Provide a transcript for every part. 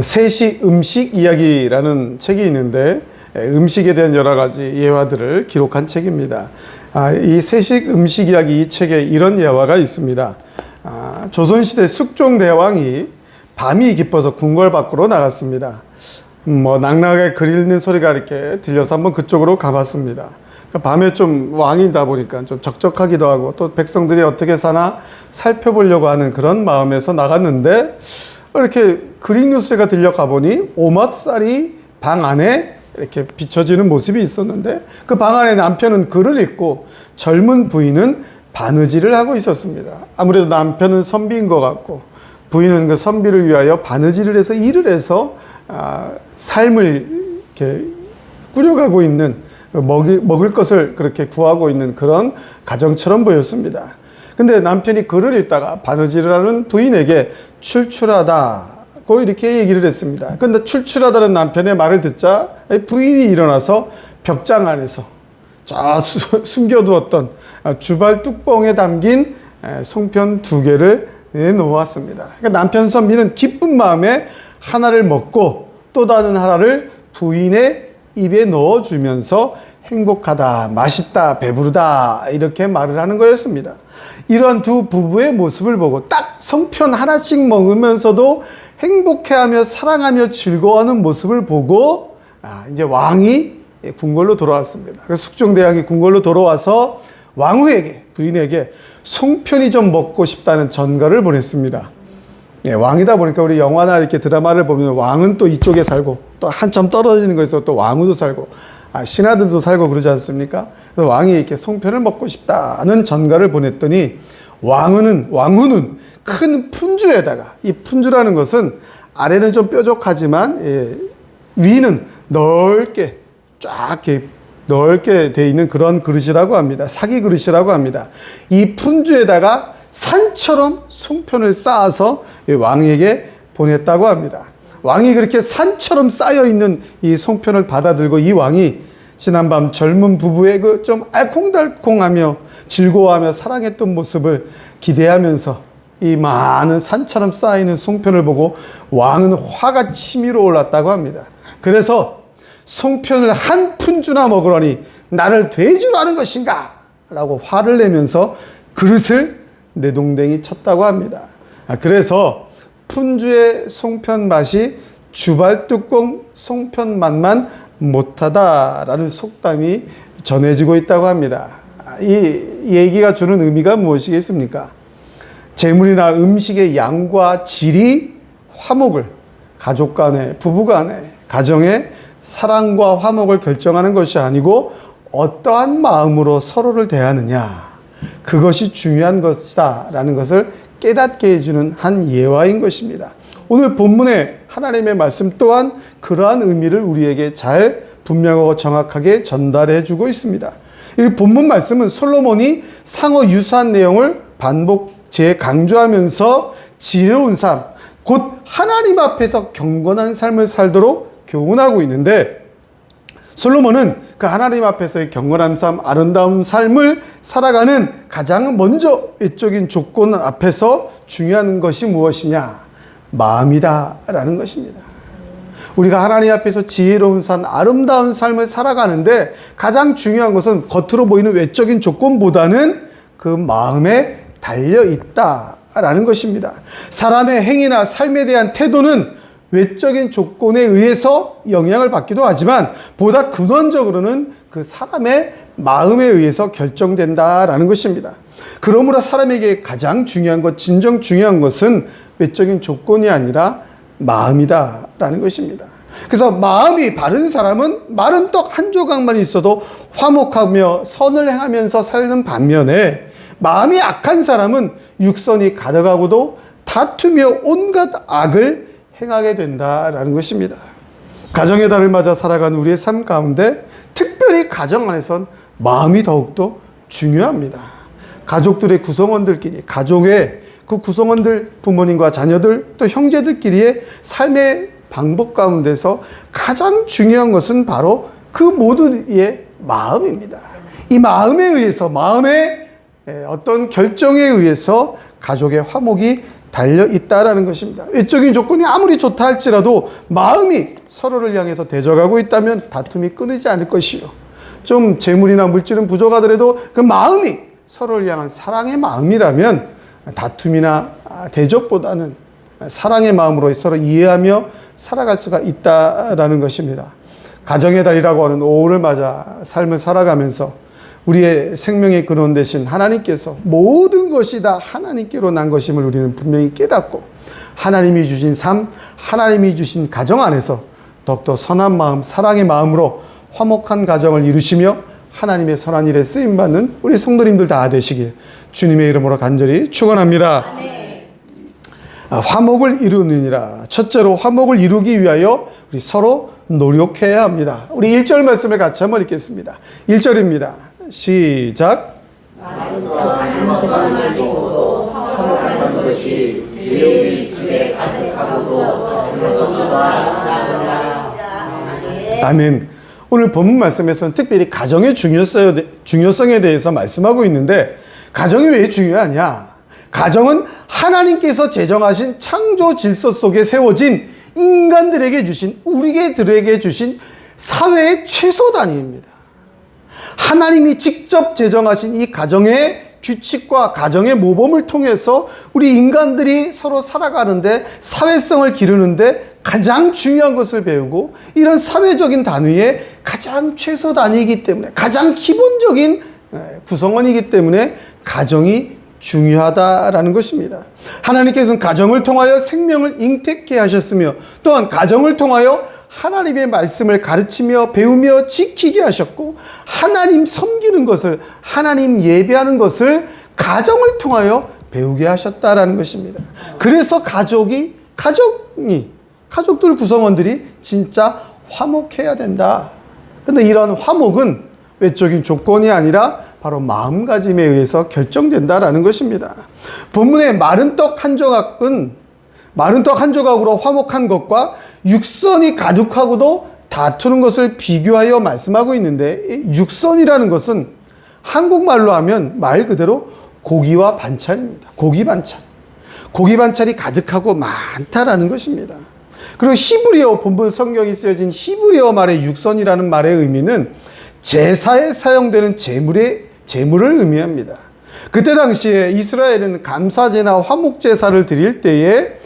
세시 음식 이야기라는 책이 있는데 음식에 대한 여러 가지 예화들을 기록한 책입니다. 이 세식 음식 이야기 이 책에 이런 예화가 있습니다. 조선시대 숙종대왕이 밤이 깊어서 궁궐 밖으로 나갔습니다. 낭낭하게 글 읽는 소리가 이렇게 들려서 한번 그쪽으로 가봤습니다. 밤에 좀 왕이다 보니까 좀 적적하기도 하고 또 백성들이 어떻게 사나 살펴보려고 하는 그런 마음에서 나갔는데 이렇게 글 읽는 소리가 들려 가보니 오막살이 방 안에 이렇게 비춰지는 모습이 있었는데 그 방 안에 남편은 글을 읽고 젊은 부인은 바느질을 하고 있었습니다. 아무래도 남편은 선비인 것 같고 부인은 그 선비를 위하여 바느질을 해서 일을 해서 삶을 이렇게 꾸려가고 있는 먹을 것을 그렇게 구하고 있는 그런 가정처럼 보였습니다. 근데 남편이 글을 읽다가 바느질을 하는 부인에게 출출하다고 이렇게 얘기를 했습니다. 그런데 출출하다는 남편의 말을 듣자 부인이 일어나서 벽장 안에서 숨겨두었던 주발 뚜껑에 담긴 송편 2개를 내놓았습니다. 그러니까 남편 선비는 기쁜 마음에 하나를 먹고 또 다른 하나를 부인의 입에 넣어주면서 행복하다, 맛있다, 배부르다 이렇게 말을 하는 거였습니다. 이러한 두 부부의 모습을 보고 딱 송편 하나씩 먹으면서도 행복해하며 사랑하며 즐거워하는 모습을 보고 이제 왕이 궁궐로 돌아왔습니다. 그래서 숙종대왕이 궁궐로 돌아와서 왕후에게 부인에게 송편이 좀 먹고 싶다는 전가를 보냈습니다. 왕이다 보니까 우리 영화나 이렇게 드라마를 보면 왕은 또 이쪽에 살고 또 한참 떨어지는 거에서 또 왕후도 살고 신하들도 살고 그러지 않습니까? 그래서 왕이 이렇게 송편을 먹고 싶다는 전가를 보냈더니 왕후는 큰 푼주에다가 이 푼주라는 것은 아래는 좀 뾰족하지만 위는 넓게 쫙 이렇게 넓게 돼 있는 그런 그릇이라고 합니다. 사기 그릇이라고 합니다. 이 푼주에다가 산처럼 송편을 쌓아서 왕에게 보냈다고 합니다. 왕이 그렇게 산처럼 쌓여 있는 이 송편을 받아들고 이 왕이 지난밤 젊은 부부의 그 좀 알콩달콩하며 즐거워하며 사랑했던 모습을 기대하면서 이 많은 산처럼 쌓이는 송편을 보고 왕은 화가 치밀어 올랐다고 합니다. 그래서 송편을 한 푼주나 먹으러니 나를 돼지로 하는 것인가? 라고 화를 내면서 그릇을 내동댕이 쳤다고 합니다. 그래서 푼주의 송편 맛이 주발뚜껑 송편 맛만 못하다라는 속담이 전해지고 있다고 합니다. 이 얘기가 주는 의미가 무엇이겠습니까? 재물이나 음식의 양과 질이 화목을 가족 간에 부부 간에 가정의 사랑과 화목을 결정하는 것이 아니고 어떠한 마음으로 서로를 대하느냐 그것이 중요한 것이다 라는 것을 깨닫게 해주는 한 예화인 것입니다. 오늘 본문의 하나님의 말씀 또한 그러한 의미를 우리에게 잘 분명하고 정확하게 전달해 주고 있습니다. 이 본문 말씀은 솔로몬이 상어 유사한 내용을 반복 재강조하면서 지혜로운 삶, 곧 하나님 앞에서 경건한 삶을 살도록 교훈하고 있는데 솔로몬은 그 하나님 앞에서의 경건한 삶, 아름다운 삶을 살아가는 가장 먼저 외적인 조건 앞에서 중요한 것이 무엇이냐? 마음이다 라는 것입니다. 우리가 하나님 앞에서 지혜로운 삶, 아름다운 삶을 살아가는데 가장 중요한 것은 겉으로 보이는 외적인 조건보다는 그 마음에 달려있다라는 것입니다. 사람의 행위나 삶에 대한 태도는 외적인 조건에 의해서 영향을 받기도 하지만 보다 근원적으로는 그 사람의 마음에 의해서 결정된다라는 것입니다. 그러므로 사람에게 가장 중요한 것, 진정 중요한 것은 외적인 조건이 아니라 마음이다라는 것입니다. 그래서 마음이 바른 사람은 마른 떡 한 조각만 있어도 화목하며 선을 행하면서 사는 반면에 마음이 악한 사람은 육선이 가득하고도 다투며 온갖 악을 행하게 된다라는 것입니다. 가정의 달을 맞아 살아가는 우리의 삶 가운데 특별히 가정 안에선 마음이 더욱더 중요합니다. 가족들의 구성원들끼리, 가족의 그 구성원들, 부모님과 자녀들, 또 형제들끼리의 삶의 방법 가운데서 가장 중요한 것은 바로 그 모두의 마음입니다. 이 마음에 의해서, 마음의 어떤 결정에 의해서 가족의 화목이 달려 있다라는 것입니다. 외적인 조건이 아무리 좋다 할지라도 마음이 서로를 향해서 대적하고 있다면 다툼이 끊이지 않을 것이요. 좀 재물이나 물질은 부족하더라도 그 마음이 서로를 향한 사랑의 마음이라면 다툼이나 대적보다는 사랑의 마음으로 서로 이해하며 살아갈 수가 있다라는 것입니다. 가정의 달이라고 하는 5월을 맞아 삶을 살아가면서 우리의 생명의 근원 되신 하나님께서 모든 것이 다 하나님께로 난 것임을 우리는 분명히 깨닫고 하나님이 주신 삶, 하나님이 주신 가정 안에서 더욱더 선한 마음, 사랑의 마음으로 화목한 가정을 이루시며 하나님의 선한 일에 쓰임받는 우리 성도님들 다 되시길 주님의 이름으로 간절히 축원합니다. 화목을 이루느니라. 첫째로 화목을 이루기 위하여 우리 서로 노력해야 합니다. 우리 1절 말씀을 같이 한번 읽겠습니다. 1절입니다. 시작. 아멘. 오늘 본문 말씀에서는 특별히 가정의 중요성에 대해서 말씀하고 있는데 가정이 왜 중요하냐? 가정은 하나님께서 제정하신 창조 질서 속에 세워진 인간들에게 주신, 우리들에게 주신 사회의 최소 단위입니다. 하나님이 직접 제정하신 이 가정의 규칙과 가정의 모범을 통해서 우리 인간들이 서로 살아가는데 사회성을 기르는데 가장 중요한 것을 배우고 이런 사회적인 단위의 가장 최소 단위이기 때문에 가장 기본적인 구성원이기 때문에 가정이 중요하다라는 것입니다. 하나님께서는 가정을 통하여 생명을 잉태케 하셨으며 또한 가정을 통하여 하나님의 말씀을 가르치며 배우며 지키게 하셨고 하나님 섬기는 것을, 하나님 예배하는 것을 가정을 통하여 배우게 하셨다라는 것입니다. 그래서 가족들 구성원들이 진짜 화목해야 된다. 근데 이런 화목은 외적인 조건이 아니라 바로 마음가짐에 의해서 결정된다라는 것입니다. 본문의 마른 떡 한 조각으로 화목한 것과 육선이 가득하고도 다투는 것을 비교하여 말씀하고 있는데 육선이라는 것은 한국말로 하면 말 그대로 고기와 반찬입니다. 고기 반찬이 가득하고 많다라는 것입니다. 그리고 히브리어 본문 성경이 쓰여진 히브리어 말의 육선이라는 말의 의미는 제사에 사용되는 제물을 의미합니다. 그때 당시에 이스라엘은 감사제나 화목제사를 드릴 때에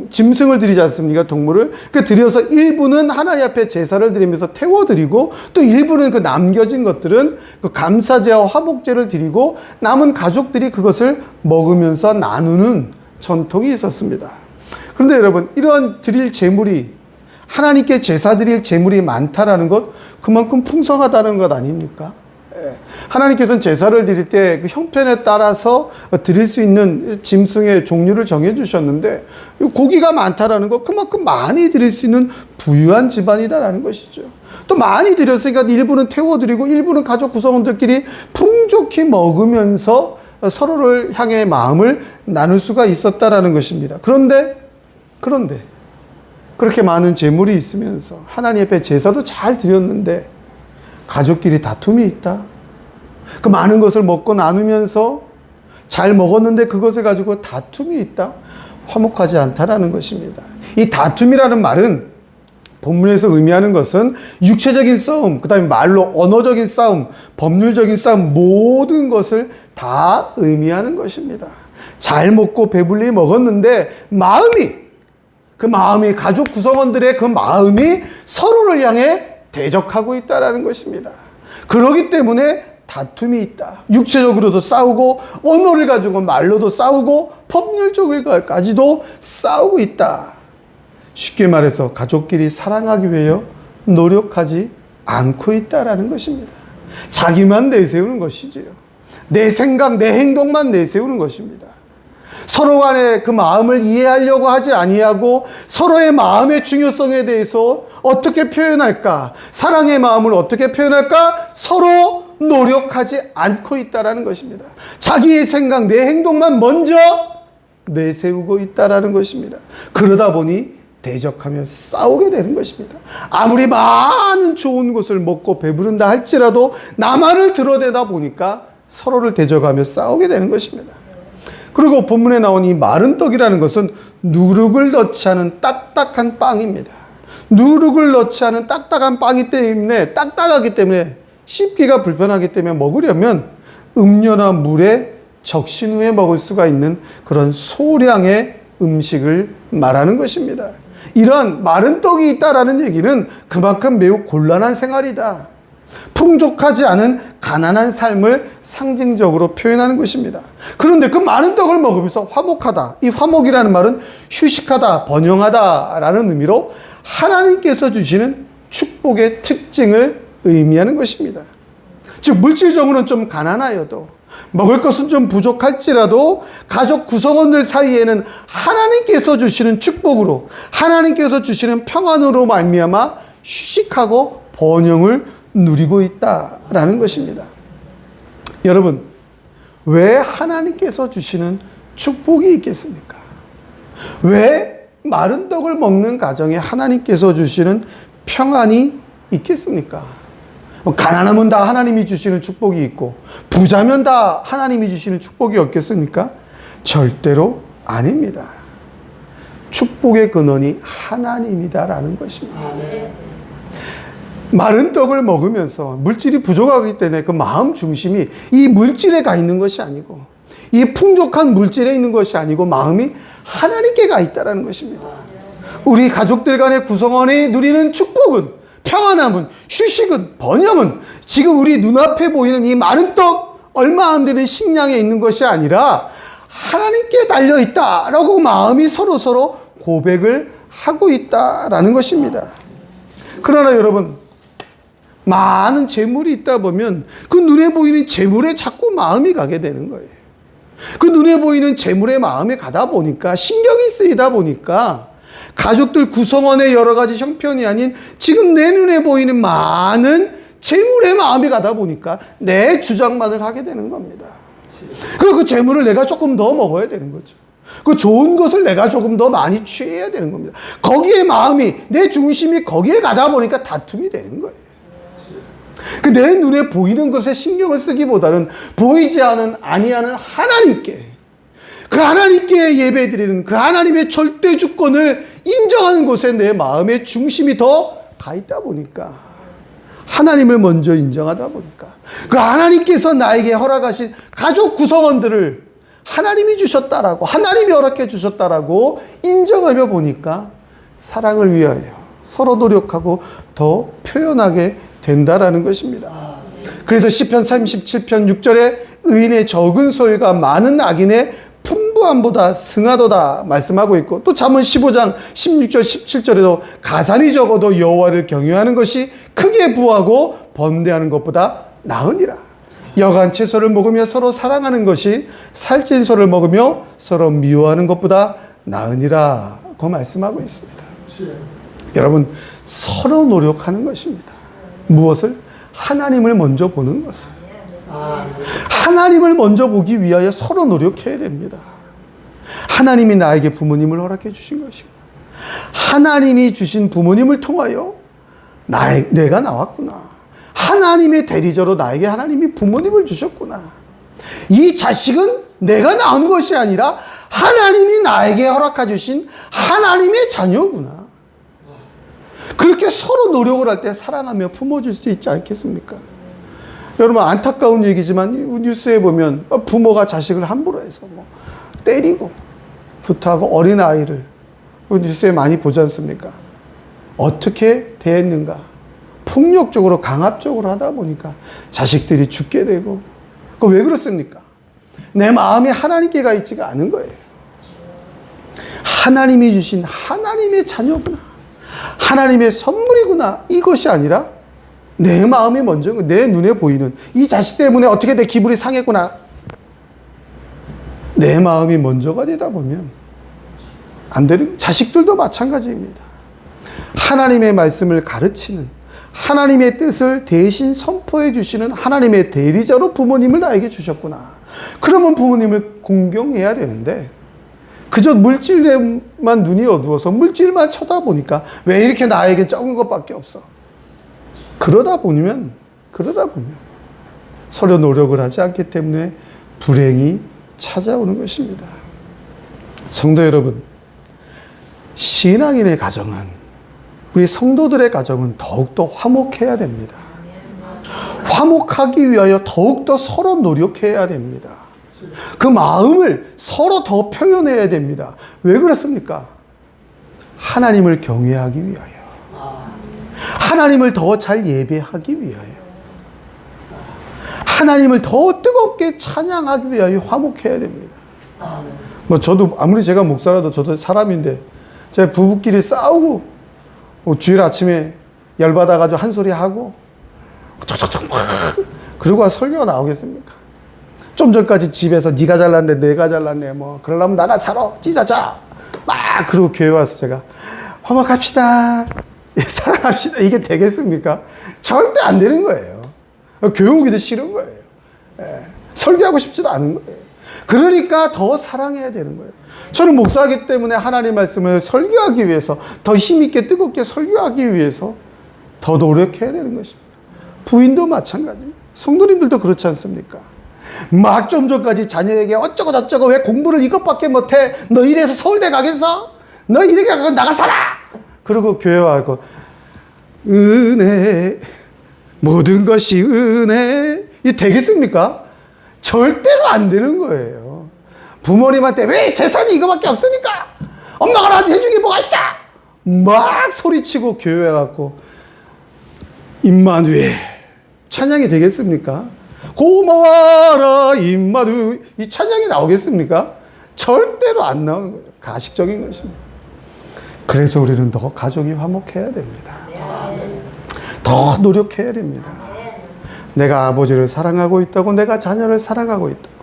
짐승을 드리지 않습니까? 동물을. 드려서 일부는 하나님 앞에 제사를 드리면서 태워드리고 또 일부는 그 남겨진 것들은 그 감사제와 화목제를 드리고 남은 가족들이 그것을 먹으면서 나누는 전통이 있었습니다. 그런데 여러분, 이러한 드릴 제물이 하나님께 제사 드릴 제물이 많다라는 것, 그만큼 풍성하다는 것 아닙니까? 하나님께서는 제사를 드릴 때 그 형편에 따라서 드릴 수 있는 짐승의 종류를 정해 주셨는데 고기가 많다라는 것, 그만큼 많이 드릴 수 있는 부유한 집안이다라는 것이죠. 또 많이 드렸으니까 일부는 태워드리고 일부는 가족 구성원들끼리 풍족히 먹으면서 서로를 향해 마음을 나눌 수가 있었다라는 것입니다. 그런데 그렇게 많은 재물이 있으면서 하나님 앞에 제사도 잘 드렸는데 가족끼리 다툼이 있다. 그 많은 것을 먹고 나누면서 잘 먹었는데 그것을 가지고 다툼이 있다. 화목하지 않다라는 것입니다. 이 다툼이라는 말은 본문에서 의미하는 것은 육체적인 싸움, 그 다음에 말로 언어적인 싸움, 법률적인 싸움, 모든 것을 다 의미하는 것입니다. 잘 먹고 배불리 먹었는데 그 마음이 가족 구성원들의 그 마음이 서로를 향해 대적하고 있다는 것입니다. 그렇기 때문에 다툼이 있다. 육체적으로도 싸우고 언어를 가지고 말로도 싸우고 법률적으로까지도 싸우고 있다. 쉽게 말해서 가족끼리 사랑하기 위해 노력하지 않고 있다는 것입니다. 자기만 내세우는 것이지요. 내 생각, 내 행동만 내세우는 것입니다. 서로 간에 그 마음을 이해하려고 하지 아니하고 서로의 마음의 중요성에 대해서 어떻게 표현할까, 사랑의 마음을 어떻게 표현할까 서로 노력하지 않고 있다는 것입니다. 자기의 생각, 내 행동만 먼저 내세우고 있다는 것입니다. 그러다 보니 대적하며 싸우게 되는 것입니다. 아무리 많은 좋은 것을 먹고 배부른다 할지라도 나만을 드러내다 보니까 서로를 대적하며 싸우게 되는 것입니다. 그리고 본문에 나온 이 마른 떡이라는 것은 누룩을 넣지 않은 딱딱한 빵입니다. 누룩을 넣지 않은 딱딱한 빵이기 때문에, 딱딱하기 때문에 씹기가 불편하기 때문에 먹으려면 음료나 물에 적신 후에 먹을 수가 있는 그런 소량의 음식을 말하는 것입니다. 이러한 마른 떡이 있다라는 얘기는 그만큼 매우 곤란한 생활이다. 풍족하지 않은 가난한 삶을 상징적으로 표현하는 것입니다. 그런데 그 마른 떡을 먹으면서 화목하다. 이 화목이라는 말은 휴식하다, 번영하다라는 의미로 하나님께서 주시는 축복의 특징을 의미하는 것입니다. 즉 물질적으로는 좀 가난하여도, 먹을 것은 좀 부족할지라도 가족 구성원들 사이에는 하나님께서 주시는 축복으로, 하나님께서 주시는 평안으로 말미암아 휴식하고 번영을 누리고 있다라는 것입니다. 여러분, 왜 하나님께서 주시는 축복이 있겠습니까? 왜 마른 떡을 먹는 가정에 하나님께서 주시는 평안이 있겠습니까? 가난하면 다 하나님이 주시는 축복이 있고 부자면 다 하나님이 주시는 축복이 없겠습니까? 절대로 아닙니다. 축복의 근원이 하나님이다라는 것입니다. 마른 떡을 먹으면서 물질이 부족하기 때문에 그 마음 중심이 이 물질에 가 있는 것이 아니고, 이 풍족한 물질에 있는 것이 아니고 마음이 하나님께 가 있다는 것입니다. 우리 가족들 간의 구성원이 누리는 축복은, 평안함은, 휴식은, 번영은 지금 우리 눈앞에 보이는 이 마른 떡 얼마 안 되는 식량에 있는 것이 아니라 하나님께 달려 있다라고 마음이 서로 고백을 하고 있다라는 것입니다. 그러나 여러분, 많은 재물이 있다 보면 그 눈에 보이는 재물에 자꾸 마음이 가게 되는 거예요. 그 눈에 보이는 재물에 마음이 가다 보니까, 신경이 쓰이다 보니까 가족들 구성원의 여러 가지 형편이 아닌 지금 내 눈에 보이는 많은 재물에 마음이 가다 보니까 내 주장만을 하게 되는 겁니다. 그 재물을 내가 조금 더 먹어야 되는 거죠. 그 좋은 것을 내가 조금 더 많이 취해야 되는 겁니다. 거기에 마음이, 내 중심이 거기에 가다 보니까 다툼이 되는 거예요. 그 내 눈에 보이는 것에 신경을 쓰기보다는 보이지 아니하는 하나님께, 그 하나님께 예배드리는 그 하나님의 절대 주권을 인정하는 곳에 내 마음의 중심이 더 가 있다 보니까, 하나님을 먼저 인정하다 보니까, 그 하나님께서 나에게 허락하신 가족 구성원들을 하나님이 주셨다라고, 하나님이 허락해 주셨다라고 인정하며 보니까 사랑을 위하여 서로 노력하고 더 표현하게 된다라는 것입니다. 그래서 시편 37편 6절에 의인의 적은 소유가 많은 악인의 풍부함보다 승하도다 말씀하고 있고, 또 잠언 15장 16절 17절에도 가산이 적어도 여호와를 경외하는 것이 크게 부하고 번대하는 것보다 나으니라. 여간 채소를 먹으며 서로 사랑하는 것이 살찐 소를 먹으며 서로 미워하는 것보다 나으니라고 말씀하고 있습니다. 여러분, 서로 노력하는 것입니다. 무엇을? 하나님을 먼저 보는 것을. 하나님을 먼저 보기 위하여 서로 노력해야 됩니다. 하나님이 나에게 부모님을 허락해 주신 것이고, 하나님이 주신 부모님을 통하여 내가 나왔구나. 하나님의 대리자로 나에게 하나님이 부모님을 주셨구나. 이 자식은 내가 낳은 것이 아니라 하나님이 나에게 허락해 주신 하나님의 자녀구나. 그렇게 서로 노력을 할 때 사랑하며 품어줄 수 있지 않겠습니까? 여러분, 안타까운 얘기지만 뉴스에 보면 부모가 자식을 함부로 해서 때리고 부탁하고 어린아이를 뉴스에 많이 보지 않습니까? 어떻게 대했는가? 폭력적으로 강압적으로 하다 보니까 자식들이 죽게 되고. 그거 왜 그렇습니까? 내 마음이 하나님께 가 있지가 않은 거예요. 하나님이 주신 하나님의 자녀구나, 하나님의 선물이구나, 이것이 아니라 내 마음이 먼저, 내 눈에 보이는 이 자식 때문에 어떻게 내 기분이 상했구나, 내 마음이 먼저가 되다 보면 안 되는, 자식들도 마찬가지입니다. 하나님의 말씀을 가르치는, 하나님의 뜻을 대신 선포해 주시는 하나님의 대리자로 부모님을 나에게 주셨구나. 그러면 부모님을 공경해야 되는데, 그저 물질에만 눈이 어두워서 물질만 쳐다보니까 왜 이렇게 나에게 적은 것밖에 없어? 그러다 보면 서로 노력을 하지 않기 때문에 불행이 찾아오는 것입니다. 성도 여러분, 신앙인의 가정은, 우리 성도들의 가정은 더욱더 화목해야 됩니다. 화목하기 위하여 더욱더 서로 노력해야 됩니다. 그 마음을 서로 더 표현해야 됩니다. 왜 그렇습니까? 하나님을 경외하기 위하여, 하나님을 더 잘 예배하기 위하여, 하나님을 더 뜨겁게 찬양하기 위하여 화목해야 됩니다. 뭐 저도 아무리 제가 목사라도 저도 사람인데, 제 부부끼리 싸우고 주일 아침에 열받아가지고 한 소리 하고 촉촉촉 막 그러고 와 설교가 나오겠습니까? 좀 전까지 집에서 네가 잘났네 내가 잘났네 뭐 그러려면 나가 살아 찢어져 막 그러고 교회 와서 제가 화목합시다 사랑합시다 이게 되겠습니까? 절대 안 되는 거예요. 교회 오기도 싫은 거예요. 설교하고 싶지도 않은 거예요. 그러니까 더 사랑해야 되는 거예요. 저는 목사이기 때문에 하나님 말씀을 설교하기 위해서, 더 힘있게 뜨겁게 설교하기 위해서 더 노력해야 되는 것입니다. 부인도 마찬가지입니다. 성도님들도 그렇지 않습니까? 막 좀 전까지 자녀에게 어쩌고 저쩌고 왜 공부를 이것밖에 못해? 너 이래서 서울대 가겠어? 너 이렇게 가고 나가 살아! 그리고 교회 와서 은혜, 모든 것이 은혜, 이 되겠습니까? 절대로 안 되는 거예요. 부모님한테 왜 재산이 이거밖에 없으니까 엄마가 나한테 해준 게 뭐가 있어? 막 소리치고 교회 와갖고 임마누엘 찬양이 되겠습니까? 고마워라 임마누엘 이 찬양이 나오겠습니까? 절대로 안 나오는 거예요. 가식적인 것입니다. 그래서 우리는 더 가족이 화목해야 됩니다. 더 노력해야 됩니다. 내가 아버지를 사랑하고 있다고, 내가 자녀를 사랑하고 있다고,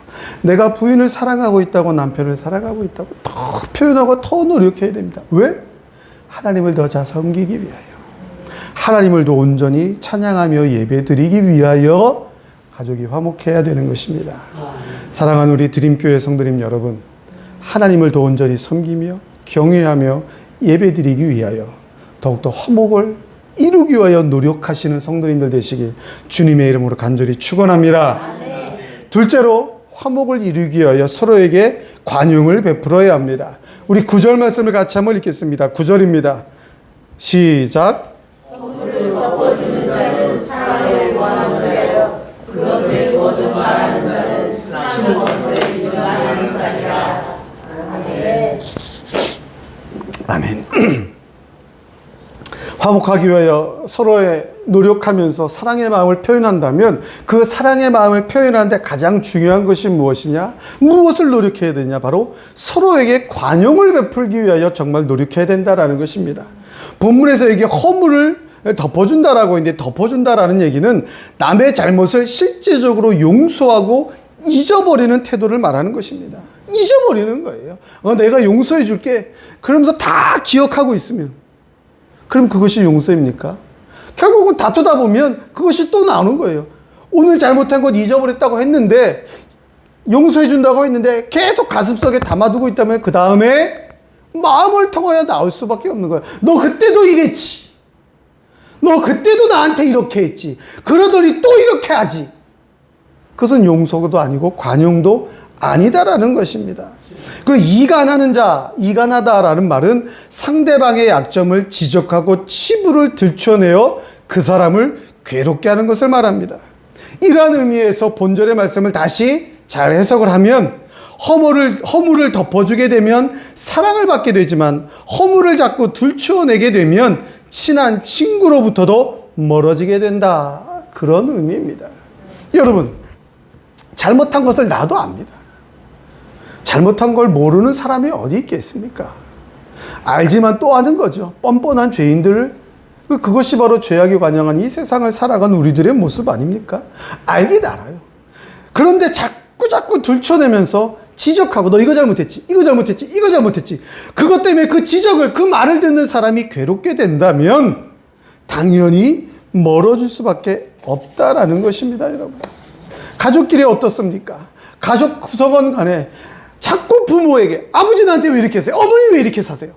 내가 부인을 사랑하고 있다고, 남편을 사랑하고 있다고 더 표현하고 더 노력해야 됩니다. 왜? 하나님을 더 잘 섬기기 위하여, 하나님을 더 온전히 찬양하며 예배드리기 위하여 가족이 화목해야 되는 것입니다. 사랑하는 우리 드림교회 성도님 여러분, 하나님을 더 온전히 섬기며 경외하며 예배드리기 위하여 더욱더 화목을 이루기 위하여 노력하시는 성도님들 되시길 주님의 이름으로 간절히 축원합니다. 둘째로 화목을 이루기 위하여 서로에게 관용을 베풀어야 합니다. 우리 9절 말씀을 같이 한번 읽겠습니다. 9절입니다. 시작. 허물을 덮어주는 자는 사랑을 구하는 자요 그것을 거듭 말하는 자는 사는 것을 유하는 자니라. 아멘. 아멘. 화목하기 위하여 서로의 노력하면서 사랑의 마음을 표현한다면 그 사랑의 마음을 표현하는데 가장 중요한 것이 무엇이냐? 무엇을 노력해야 되냐? 바로 서로에게 관용을 베풀기 위하여 정말 노력해야 된다라는 것입니다. 본문에서 이게 허물을 덮어준다라고 했는데, 덮어준다라는 얘기는 남의 잘못을 실제적으로 용서하고 잊어버리는 태도를 말하는 것입니다. 잊어버리는 거예요. 내가 용서해 줄게. 그러면서 다 기억하고 있으면 그럼 그것이 용서입니까? 결국은 다투다 보면 그것이 또 나오는 거예요. 오늘 잘못한 것 잊어버렸다고 했는데, 용서해 준다고 했는데 계속 가슴속에 담아두고 있다면 그 다음에 마음을 통하여 나올 수밖에 없는 거예요. 너 그때도 이랬지. 너 그때도 나한테 이렇게 했지. 그러더니 또 이렇게 하지. 그것은 용서도 아니고 관용도 아니다라는 것입니다. 그리고 이간하는 자, 이간하다라는 말은 상대방의 약점을 지적하고 치부를 들춰내어 그 사람을 괴롭게 하는 것을 말합니다. 이러한 의미에서 본절의 말씀을 다시 잘 해석을 하면 허물을 덮어주게 되면 사랑을 받게 되지만 허물을 자꾸 들춰내게 되면 친한 친구로부터도 멀어지게 된다. 그런 의미입니다. 여러분, 잘못한 것을 나도 압니다. 잘못한 걸 모르는 사람이 어디 있겠습니까? 알지만 또 하는 거죠. 뻔뻔한 죄인들을, 그것이 바로 죄악에 관영한 이 세상을 살아가는 우리들의 모습 아닙니까? 알긴 알아요. 그런데 자꾸 들춰내면서 지적하고 너 이거 잘못했지, 이거 잘못했지, 이거 잘못했지. 그것 때문에 그 지적을, 그 말을 듣는 사람이 괴롭게 된다면 당연히 멀어질 수밖에 없다라는 것입니다, 여러분. 가족끼리 어떻습니까? 가족 구성원 간에 자꾸 부모에게 아버지 나한테 왜 이렇게 하세요? 어머니 왜 이렇게 사세요?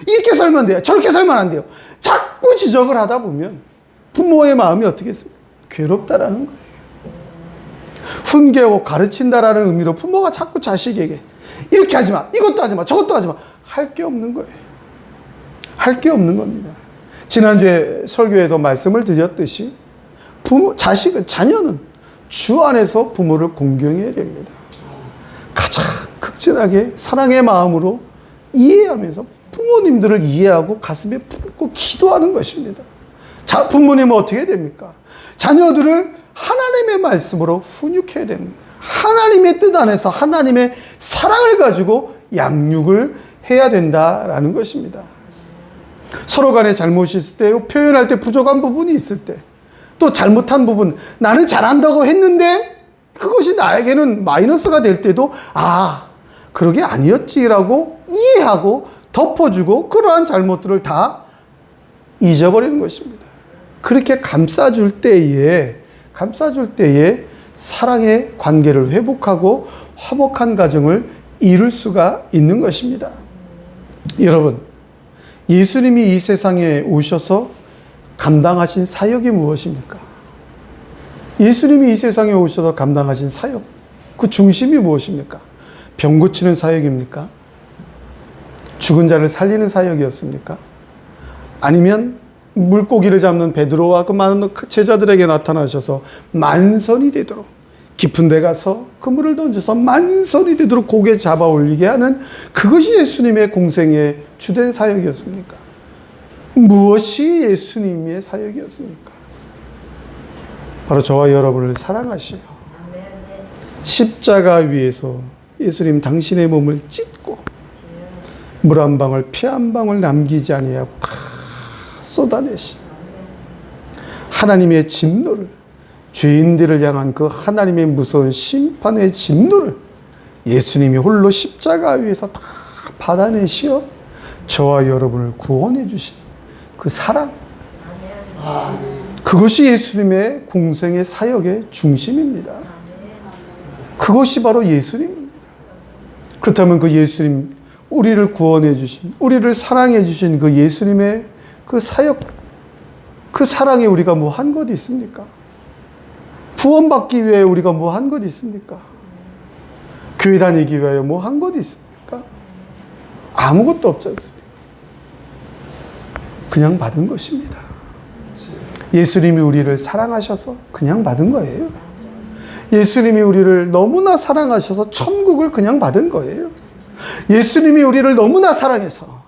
이렇게 살면 안 돼요. 저렇게 살면 안 돼요. 자꾸 지적을 하다 보면 부모의 마음이 어떻게 했습니까? 괴롭다라는 거예요. 훈계하고 가르친다라는 의미로 부모가 자꾸 자식에게 이렇게 하지 마, 이것도 하지 마, 저것도 하지 마. 할 게 없는 거예요. 할 게 없는 겁니다. 지난주에 설교에도 말씀을 드렸듯이 자녀는 주 안에서 부모를 공경해야 됩니다. 가장 극진하게 사랑의 마음으로 이해하면서 부모님들을 이해하고 가슴에 품고 기도하는 것입니다. 부모님은 어떻게 해야 됩니까? 자녀들을 하나님의 말씀으로 훈육해야 됩니다. 하나님의 뜻 안에서 하나님의 사랑을 가지고 양육을 해야 된다라는 것입니다. 서로 간에 잘못이 있을 때, 표현할 때 부족한 부분이 있을 때, 또 잘못한 부분, 나는 잘한다고 했는데 그것이 나에게는 마이너스가 될 때도 그러게 아니었지라고 이해하고 덮어주고 그러한 잘못들을 다 잊어버리는 것입니다. 그렇게 감싸줄 때에 사랑의 관계를 회복하고 화목한 가정을 이룰 수가 있는 것입니다. 여러분, 예수님이 이 세상에 오셔서 감당하신 사역이 무엇입니까? 예수님이 이 세상에 오셔서 감당하신 사역, 그 중심이 무엇입니까? 병 고치는 사역입니까? 죽은 자를 살리는 사역이었습니까? 아니면 물고기를 잡는 베드로와 그 많은 제자들에게 나타나셔서 만선이 되도록 깊은 데 가서 그물을 던져서 만선이 되도록 고개 잡아 올리게 하는 그것이 예수님의 공생의 주된 사역이었습니까? 무엇이 예수님의 사역이었습니까? 바로 저와 여러분을 사랑하시어 십자가 위에서 예수님 당신의 몸을 찢고 물 한 방울 피 한 방울 남기지 아니하고 다 쏟아내신 하나님의 진노를, 죄인들을 향한 그 하나님의 무서운 심판의 진노를 예수님이 홀로 십자가 위에서 다 받아내시어 저와 여러분을 구원해 주신 그 사랑, 그것이 예수님의 공생의 사역의 중심입니다. 그것이 바로 예수님입니다. 그렇다면 그 예수님, 우리를 구원해 주신, 우리를 사랑해 주신 그 예수님의 그 사역, 그 사랑에 우리가 뭐 한 것 있습니까? 구원받기 위해 우리가 뭐 한 것 있습니까? 교회 다니기 위하여 뭐 한 것 있습니까? 아무것도 없지 않습니까? 그냥 받은 것입니다. 예수님이 우리를 사랑하셔서 그냥 받은 거예요. 예수님이 우리를 너무나 사랑하셔서 천국을 그냥 받은 거예요. 예수님이 우리를 너무나 사랑해서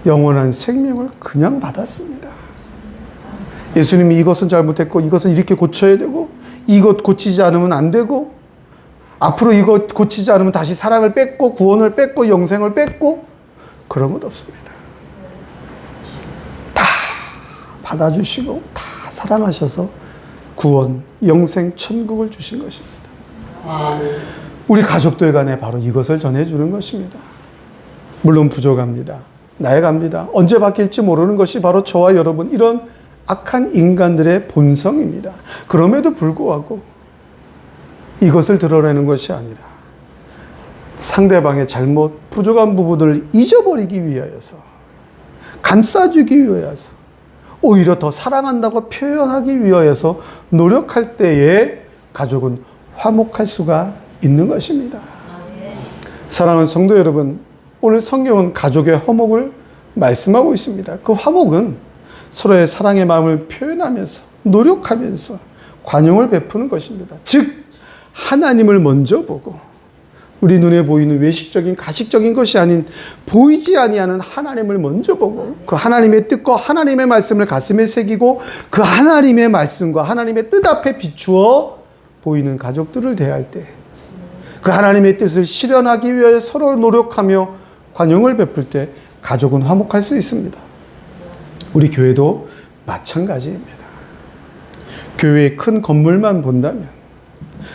영원한 생명을 그냥 받았습니다. 예수님이 이것은 잘못했고 이것은 이렇게 고쳐야 되고 이것 고치지 않으면 안 되고 앞으로 이것 고치지 않으면 다시 사랑을 뺏고 구원을 뺏고 영생을 뺏고 그런 것 없습니다. 다 받아주시고 다 사랑하셔서 구원, 영생, 천국을 주신 것입니다. 우리 가족들 간에 바로 이것을 전해주는 것입니다. 물론 부족합니다. 나아갑니다. 언제 바뀔지 모르는 것이 바로 저와 여러분 이런 악한 인간들의 본성입니다. 그럼에도 불구하고 이것을 드러내는 것이 아니라 상대방의 잘못, 부족한 부분을 잊어버리기 위하여서 감싸주기 위하여서 오히려 더 사랑한다고 표현하기 위하여서 노력할 때에 가족은 화목할 수가 있는 것입니다. 사랑하는 성도 여러분, 오늘 성경은 가족의 화목을 말씀하고 있습니다. 그 화목은 서로의 사랑의 마음을 표현하면서 노력하면서 관용을 베푸는 것입니다. 즉 하나님을 먼저 보고 우리 눈에 보이는 외식적인 가식적인 것이 아닌 보이지 아니하는 하나님을 먼저 보고 그 하나님의 뜻과 하나님의 말씀을 가슴에 새기고 그 하나님의 말씀과 하나님의 뜻 앞에 비추어 보이는 가족들을 대할 때 그 하나님의 뜻을 실현하기 위해 서로 노력하며 관용을 베풀 때 가족은 화목할 수 있습니다. 우리 교회도 마찬가지입니다. 교회의 큰 건물만 본다면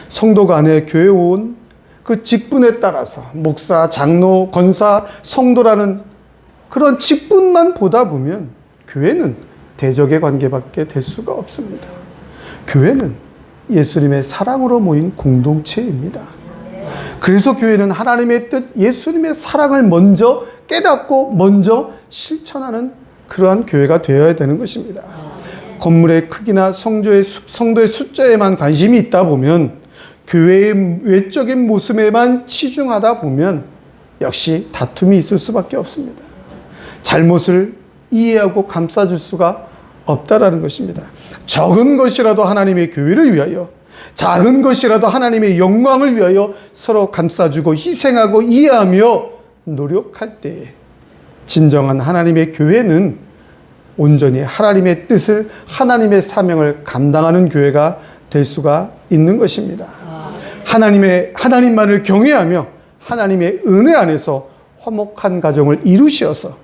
성도가 안에 교회에 온 그 직분에 따라서 목사, 장로, 권사, 성도라는 그런 직분만 보다 보면 교회는 대적의 관계밖에 될 수가 없습니다. 교회는 예수님의 사랑으로 모인 공동체입니다. 그래서 교회는 하나님의 뜻, 예수님의 사랑을 먼저 깨닫고 먼저 실천하는 그러한 교회가 되어야 되는 것입니다. 건물의 크기나 성도의 숫자에만 관심이 있다 보면, 교회의 외적인 모습에만 치중하다 보면 역시 다툼이 있을 수밖에 없습니다. 잘못을 이해하고 감싸줄 수가 없다라는 것입니다. 적은 것이라도 하나님의 교회를 위하여, 작은 것이라도 하나님의 영광을 위하여 서로 감싸주고 희생하고 이해하며 노력할 때에 진정한 하나님의 교회는 온전히 하나님의 뜻을, 하나님의 사명을 감당하는 교회가 될 수가 있는 것입니다. 하나님만을 경외하며 하나님의 은혜 안에서 화목한 가정을 이루시어서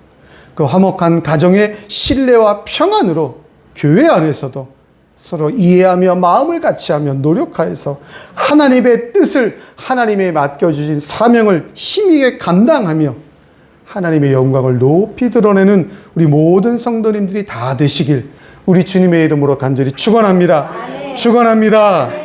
그 화목한 가정의 신뢰와 평안으로 교회 안에서도 서로 이해하며 마음을 같이하며 노력하여서 하나님의 뜻을, 하나님의 맡겨주신 사명을 힘있게 감당하며 하나님의 영광을 높이 드러내는 우리 모든 성도님들이 다 되시길 우리 주님의 이름으로 간절히 축원합니다. 축원합니다.